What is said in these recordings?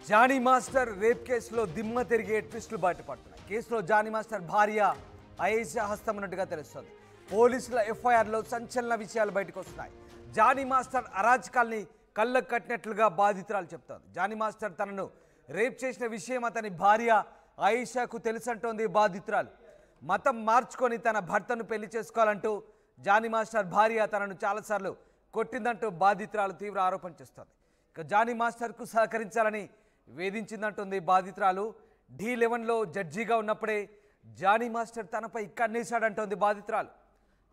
Johnny master rape కేసులో దిమ్మ తిరిగే ట్విస్టులు బయటపడుతున్నాయి. కేసులో జానీ మాస్టర్ భార్య అయేషా హస్తం ఉన్నట్టుగా తెలుస్తోంది. పోలీసుల ఎఫ్ఐఆర్లో సంచలన విషయాలు బయటకు వస్తున్నాయి. జానీ మాస్టర్ అరాచకాల్ని కళ్ళకు కట్టినట్లుగా బాధితురాలు చెప్తోంది. జానీ మాస్టర్ తనను రేప్ చేసిన విషయం అతని భార్య అయేషాకు తెలుసంటోంది బాధితురాలు. మతం మార్చుకొని తన భర్తను పెళ్లి చేసుకోవాలంటూ జానీ మాస్టర్ భార్య తనను చాలాసార్లు కొట్టిందంటూ బాధితురాలు తీవ్ర ఆరోపణ చేస్తోంది. ఇక జానీ మాస్టర్కు సహకరించాలని వేధించిందంటుంది బాధితురాలు. D11లో జడ్జిగా ఉన్నప్పుడే జానీ మాస్టర్ తనపై కన్నేశాడంటోంది బాధితురాలు.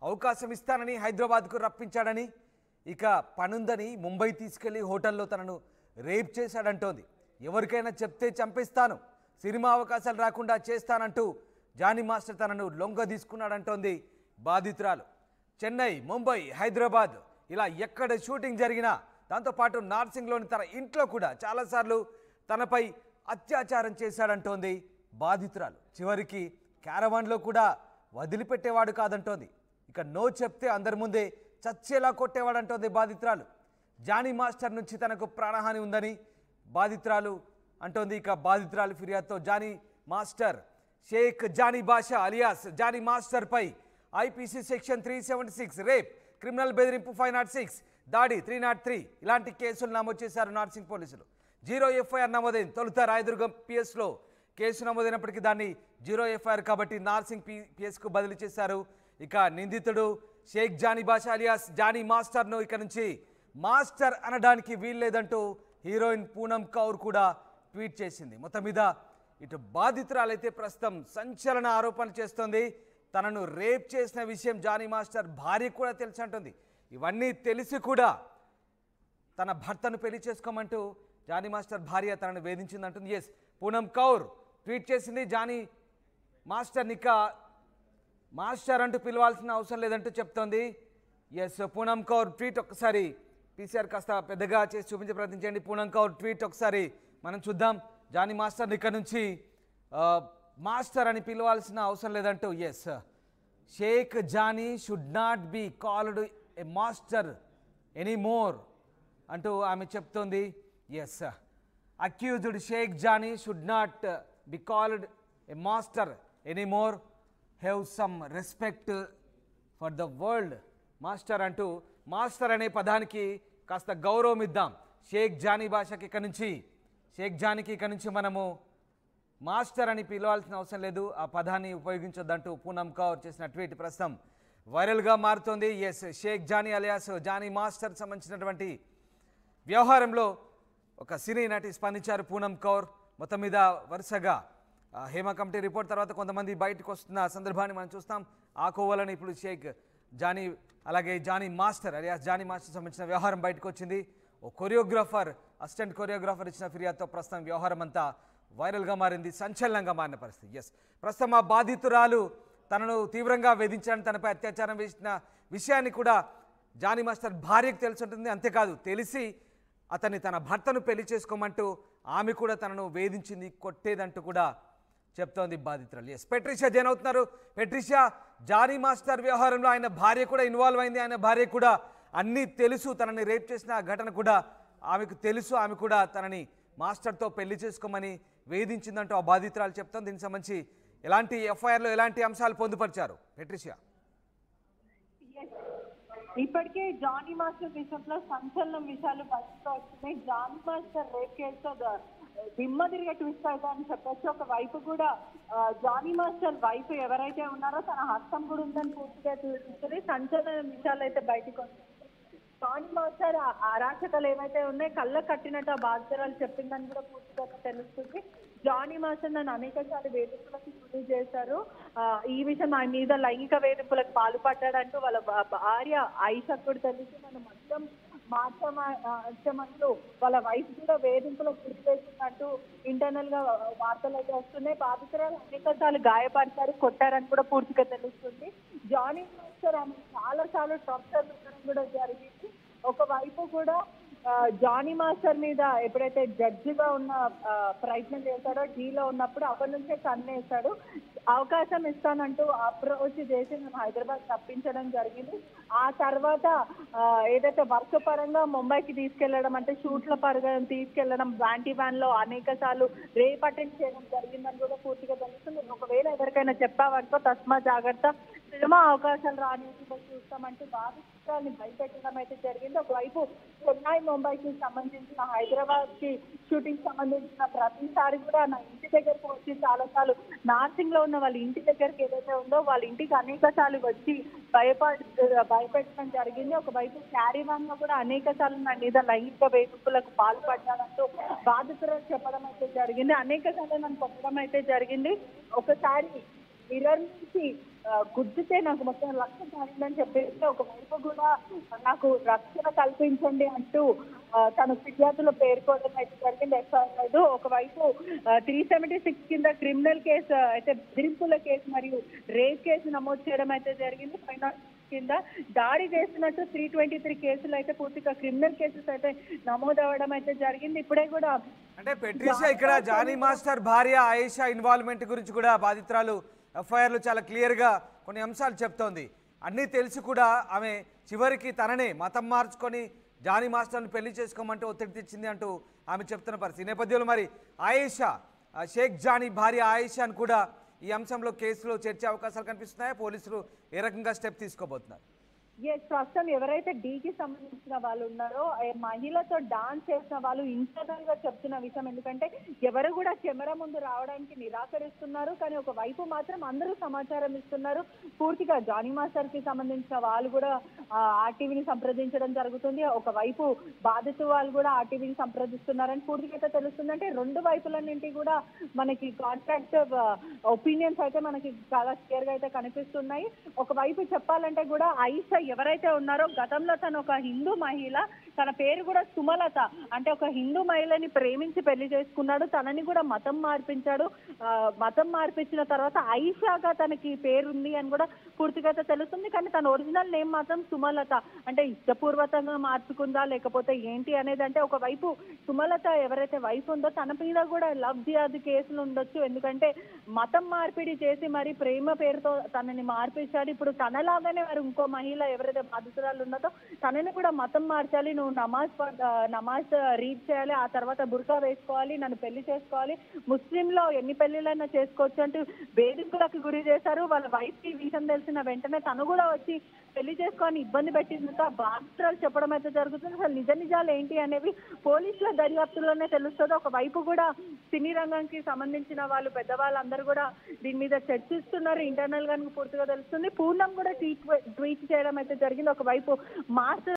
అవకాశం ఇస్తానని హైదరాబాద్కు రప్పించాడని, ఇక పనుందని ముంబై తీసుకెళ్లి హోటల్లో తనను రేప్ చేశాడంటోంది. ఎవరికైనా చెప్తే చంపేస్తాను, సినిమా అవకాశాలు రాకుండా చేస్తానంటూ జానీ మాస్టర్ తనను లొంగ తీసుకున్నాడంటోంది బాధితురాలు. చెన్నై, ముంబై, హైదరాబాద్ ఇలా ఎక్కడ షూటింగ్ జరిగినా, దాంతోపాటు నార్సింగ్లోని తన ఇంట్లో కూడా చాలాసార్లు తనపై అత్యాచారం చేశాడంటోంది బాధితురాలు. చివరికి క్యారవాన్లో కూడా వదిలిపెట్టేవాడు కాదంటోంది. ఇక నో చెప్తే అందరి ముందే చచ్చేలా కొట్టేవాడంటోంది బాధితురాలు. జానీ మాస్టర్ నుంచి తనకు ప్రాణహాని ఉందని బాధితురాలు అంటోంది. ఇక బాధితురాలు ఫిర్యాదుతో జానీ మాస్టర్ షేక్ జానీ బాషా అలియాస్ జానీ మాస్టర్ పై IPC సెక్షన్ 376 రేప్, క్రిమినల్ బెదిరింపు 506, దాడి 303 ఇలాంటి కేసులు నమోదు చేశారు నార్సింగ్ పోలీసులు. 0 FIR నమోదైంది. తొలుత రాయదుర్గం PSలో కేసు నమోదైనప్పటికీ దాన్ని 0 FIR కాబట్టి నార్సింగ్ PSకు బదిలీ చేశారు. ఇక నిందితుడు షేక్ జానీ బాషా అలియాస్ జానీ మాస్టర్ను ఇక నుంచి మాస్టర్ అనడానికి వీల్లేదంటూ హీరోయిన్ పూనం కౌర్ కూడా ట్వీట్ చేసింది. మొత్తం మీద ఇటు బాధితురాలైతే ప్రస్తుతం సంచలన ఆరోపణలు చేస్తోంది. తనను రేప్ చేసిన విషయం జానీ మాస్టర్ భార్య కూడా తెలుసు అంటుంది. ఇవన్నీ తెలిసి కూడా తన భర్తను పెళ్లి చేసుకోమంటూ జానీ మాస్టర్ భార్య తనను వేధించిందంటుంది. ఎస్, పూనం కౌర్ ట్వీట్ చేసింది. జానీ మాస్టర్ని ఇక మాస్టర్ అంటూ పిలవాల్సిన అవసరం లేదంటూ చెప్తోంది. ఎస్, పూనం కౌర్ ట్వీట్ ఒకసారి PCR కాస్త పెద్దగా చేసి చూపించే ప్రయత్నం చేయండి. పూనం కౌర్ ట్వీట్ ఒకసారి మనం చూద్దాం. జానీ మాస్టర్ని ఇక్కడ నుంచి మాస్టర్ అని పిలవాల్సిన అవసరం లేదంటూ, yes, Shaik Jani should not be called a master anymore అంటూ ఆమె చెప్తోంది. Yes, accused Shaik Jani should not be called a master anymore, have some respect for the world master అంటూ మాస్టర్ అనే పదానికి కాస్త గౌరవం ఇద్దాం. షేక్ జానీ భాషకి ఇక్కడ నుంచి, షేక్ జానీకి ఇక్కడ నుంచి మనము మాస్టర్ అని పిలవాల్సిన అవసరం లేదు, ఆ పదాన్ని ఉపయోగించొద్దంటూ పూనం కౌర్ చేసిన ట్వీట్ ప్రస్తుతం వైరల్గా మారుతోంది. Yes, Shaik Jani alias Jani master సంబంధించినటువంటి వ్యవహారంలో ఒక సినీ నటి స్పందించారు పూనం కౌర్. మొత్తం మీద వరుసగా హేమ కమిటీ రిపోర్ట్ తర్వాత కొంతమంది బయటకు వస్తున్న సందర్భాన్ని మనం చూస్తాం. ఆ కోవలని ఇప్పుడు షేక్ జానీ అలాగే Jani master alias Jani master సంబంధించిన వ్యవహారం బయటకు వచ్చింది. ఓ కొరియోగ్రాఫర్, అసిస్టెంట్ కొరియోగ్రాఫర్ ఇచ్చిన ఫిర్యాదుతో ప్రస్తుతం వ్యవహారం అంతా వైరల్గా మారింది, సంచలనంగా మారిన పరిస్థితి. ఎస్, ప్రస్తుతం ఆ బాధితురాలు తనను తీవ్రంగా వేధించాలని, తనపై అత్యాచారం చేసిన విషయాన్ని కూడా జానీ మాస్టర్ భార్యకు తెలిసి ఉంటుంది. అంతేకాదు, తెలిసి అతన్ని తన భర్తను పెళ్లి చేసుకోమంటూ ఆమె కూడా తనను వేధించింది, కొట్టేదంటూ కూడా చెప్తోంది బాధితురాలు. ఎస్, పెట్రిషియా జైన్ అవుతున్నారు. పెట్రిషియా, జానీ మాస్టర్ వ్యవహారంలో ఆయన భార్య కూడా ఇన్వాల్వ్ అయింది. ఆయన భార్య కూడా అన్నీ తెలుసు, తనని రేప్ చేసిన ఘటన కూడా ఆమెకు తెలుసు. ఆమె కూడా తనని మాస్టర్తో పెళ్లి చేసుకోమని వేధించిందంటూ ఆ బాధితురాలు చెప్తాం. దీనికి సంబంధించి ఎలాంటి FIRలో ఎలాంటి అంశాలు పొందుపరిచారు పెట్రిషియా? ఇప్పటికే జానీ మాస్టర్ విషయంలో సంచలనం విషయాలు బయటకు వస్తున్నాయి. జానీ మాస్టర్ రేప్ కేసులో దిమ్మ తిరిగే ట్విస్ట్ అయితే అని చెప్పొచ్చు. ఒక వైపు కూడా జానీ మాస్టర్ వైఫ్ ఎవరైతే ఉన్నారో తన హస్తం కూడా ఉందని పూర్తిగా చూస్తుంది. సంచలన విషయాలు అయితే బయటకు వస్తున్నాయి. జానీ మాస్టర్ అరాచకాలు ఏవైతే ఉన్నాయో కళ్ళ కట్టినట్టు ఆ బాధితురాలు చెప్పిందని కూడా పూర్తిగా తెలుస్తుంది. జానీ మాస్టర్ నన్ను అనేక సార్లు వేధింపులకు గురి చేశారు, ఈ విషయం ఆయన మీద లైంగిక వేధింపులకు పాల్పడ్డాడంటూ వాళ్ళ భార్య ఐషాకు కూడా తెలిసి నన్ను మొత్తం మార్చమంటూ వాళ్ళ వైఫ్ కూడా వేధింపులకు గురి చేసిందంటూ ఇంటర్నల్ గా వార్తలు అయితే వస్తున్నాయి. బాధితురాలు అనేక సార్లు గాయపడతారు, కొట్టారని కూడా పూర్తిగా తెలుస్తుంది. జానీ మాస్టర్ ఆమె చాలా టార్చర్ కూడా జరిగింది. ఒకవైపు కూడా జానీ మాస్టర్ మీద ఎప్పుడైతే జడ్జిగా ఉన్న ప్రయత్నం చేశాడో, Dలో ఉన్నప్పుడు అక్కడి నుంచే కన్నేశాడు. అవకాశం ఇస్తానంటూ అప్రోచ్ చేసి మేము హైదరాబాద్ తప్పించడం జరిగింది. ఆ తర్వాత ఏదైతే వర్క్ పరంగా ముంబైకి తీసుకెళ్లడం, అంటే షూట్ల పరంగా తీసుకెళ్లడం, బ్యాంటీ వ్యాన్ లో అనేక సార్లు రేప్ అటెండ్ చేయడం జరిగిందని కూడా పూర్తిగా తెలుస్తుంది. ఒకవేళ ఎవరికైనా చెప్పావనుకో తస్మా జాగ్రత్త, సినిమా అవకాశాలు రానివ్వకుండా చూస్తామంటూ బాధితురాన్ని భయపెట్టడం అయితే జరిగింది. ఒకవైపు చెన్నై ముంబైకి సంబంధించిన, హైదరాబాద్ కి షూటింగ్ సంబంధించిన ప్రతిసారి కూడా నా ఇంటి దగ్గరకు వచ్చి చాలాసార్లు నార్సింగ్ లో ఉన్న వాళ్ళ ఇంటి దగ్గరికి ఏదైతే ఉందో వాళ్ళ ఇంటికి అనేక సార్లు వచ్చి భయపెట్టడం జరిగింది. ఒకవైపు క్యారీ వాన్ లో కూడా అనేక సార్లు నా మీద లైంగిక వేధింపులకు పాల్పడ్డానంటూ బాధితురాలు చెప్పడం అయితే జరిగింది. అనేక సార్లు నన్ను కొట్టడం అయితే జరిగింది. ఒకసారి మిర్రర్ నుంచి గుద్దితే నాకు మొత్తం రక్తం కారిందని చెప్పేసి ఒకవైపు కూడా నాకు రక్షణ కల్పించండి అంటూ తను ఫిర్యాదులో పేర్కోవడం అయితే జరిగింది. ఎఫ్ఐఆర్ ఒకవైపు 376 కింద క్రిమినల్ కేసు అయితే బెదిరింపుల కేసు మరియు రేప్ కేసు నమోదు చేయడం అయితే జరిగింది. కింద దాడి చేస్తున్నట్టు 323 కేసులు అయితే పూర్తిగా క్రిమినల్ కేసెస్ అయితే నమోదు అవ్వడం అయితే జరిగింది. ఇప్పుడే కూడా అంటే పెట్రిషియా ఇక్కడ జానీ మాస్టర్ భార్య ఆయేషా ఇన్వాల్వ్మెంట్ గురించి కూడా బాధితురాలు ఎఫ్ఐఆర్లు చాలా క్లియర్గా కొన్ని అంశాలు చెప్తోంది. అన్నీ తెలిసి కూడా ఆమె చివరికి తననే మతం మార్చుకొని జానీ మాస్టర్ని పెళ్లి చేసుకోమంటే ఒత్తిడి తెచ్చింది అంటూ ఆమె చెప్తున్న పరిస్థితి నేపథ్యంలో మరి ఆయేషా, షేక్ జానీ భార్య ఆయేషాను కూడా ఈ అంశంలో కేసులో చేర్చే అవకాశాలు కనిపిస్తున్నాయా? పోలీసులు ఏ రకంగా స్టెప్ తీసుకోబోతున్నారు? ప్రస్తుతం ఎవరైతే డీకి సంబంధించిన వాళ్ళు ఉన్నారో మహిళతో డాన్స్ చేసిన వాళ్ళు ఇంటర్నల్ గా చెప్తున్న విషయం, ఎందుకంటే ఎవరు కూడా కెమెరా ముందు రావడానికి నిరాకరిస్తున్నారు. కానీ ఒక వైపు మాత్రం అందరూ సమాచారం ఇస్తున్నారు. పూర్తిగా జానీ మాస్టర్ కి సంబంధించిన వాళ్ళు కూడా ఆర్టీవీని సంప్రదించడం జరుగుతుంది. ఒకవైపు బాధితు వాళ్ళు కూడా ఆర్టీవీని సంప్రదిస్తున్నారని పూర్తిగా అయితే తెలుస్తుంది. అంటే రెండు వైపులన్నింటి కూడా మనకి కాంట్రాక్ట్ ఒపీనియన్స్ అయితే మనకి చాలా క్లియర్ గా అయితే కనిపిస్తున్నాయి. ఒకవైపు చెప్పాలంటే కూడా ఆయిషా ఎవరైతే ఉన్నారో గతంలో తను ఒక హిందూ మహిళ, తన పేరు కూడా సుమలత, అంటే ఒక హిందూ మహిళని ప్రేమించి పెళ్లి చేసుకున్నాడు. తనని కూడా మతం మార్పించాడు. మతం మార్పించిన తర్వాత ఆయిషాగా తనకి పేరుంది అని కూడా పూర్తిగా తెలుస్తుంది. కానీ తన ఒరిజినల్ నేమ్ మాత్రం సుమలత. అంటే ఇష్టపూర్వకంగా మార్చుకుందా లేకపోతే ఏంటి అనేది, అంటే ఒకవైపు సుమలత ఎవరైతే వైఫ్ ఉందో తన మీద కూడా లవ్ జిహాద్ కేసులు ఉండొచ్చు. ఎందుకంటే మతం మార్పిడి చేసి మరి ప్రేమ పేరుతో తనని మార్పించాడు. ఇప్పుడు తనలాగానే మరి ఇంకో మహిళ ఎవరైతే బాధితురాలు ఉన్నదో తనని కూడా మతం మార్చాలి, నువ్వు నమాజ్ రీడ్ చేయాలి, ఆ తర్వాత బుర్కా వేసుకోవాలి, నన్ను పెళ్లి చేసుకోవాలి, ముస్లింలో ఎన్ని పెళ్లిళ్ళైనా చేసుకోవచ్చు అంటూ వేధింపులకు గురి చేశారు. వాళ్ళ వైఫ్ కి విషయం తెలిసిన వెంటనే తను కూడా వచ్చి పెళ్లి చేసుకొని ఇబ్బంది పెట్టిందంతా బాధితురాలు చెప్పడం అయితే జరుగుతుంది. అసలు నిజ నిజాలు ఏంటి అనేవి పోలీసుల దర్యాప్తులోనే తెలుస్తుంది. ఒకవైపు కూడా సినీ రంగానికి సంబంధించిన వాళ్ళు పెద్దవాళ్ళందరూ కూడా దీని మీద చర్చిస్తున్నారు. ఇంటర్నల్ గా పూర్తిగా తెలుస్తుంది. పూర్ణం కూడా ట్వీట్ చేయడం అయితే జరిగింది. ఒకవైపు మాస్టర్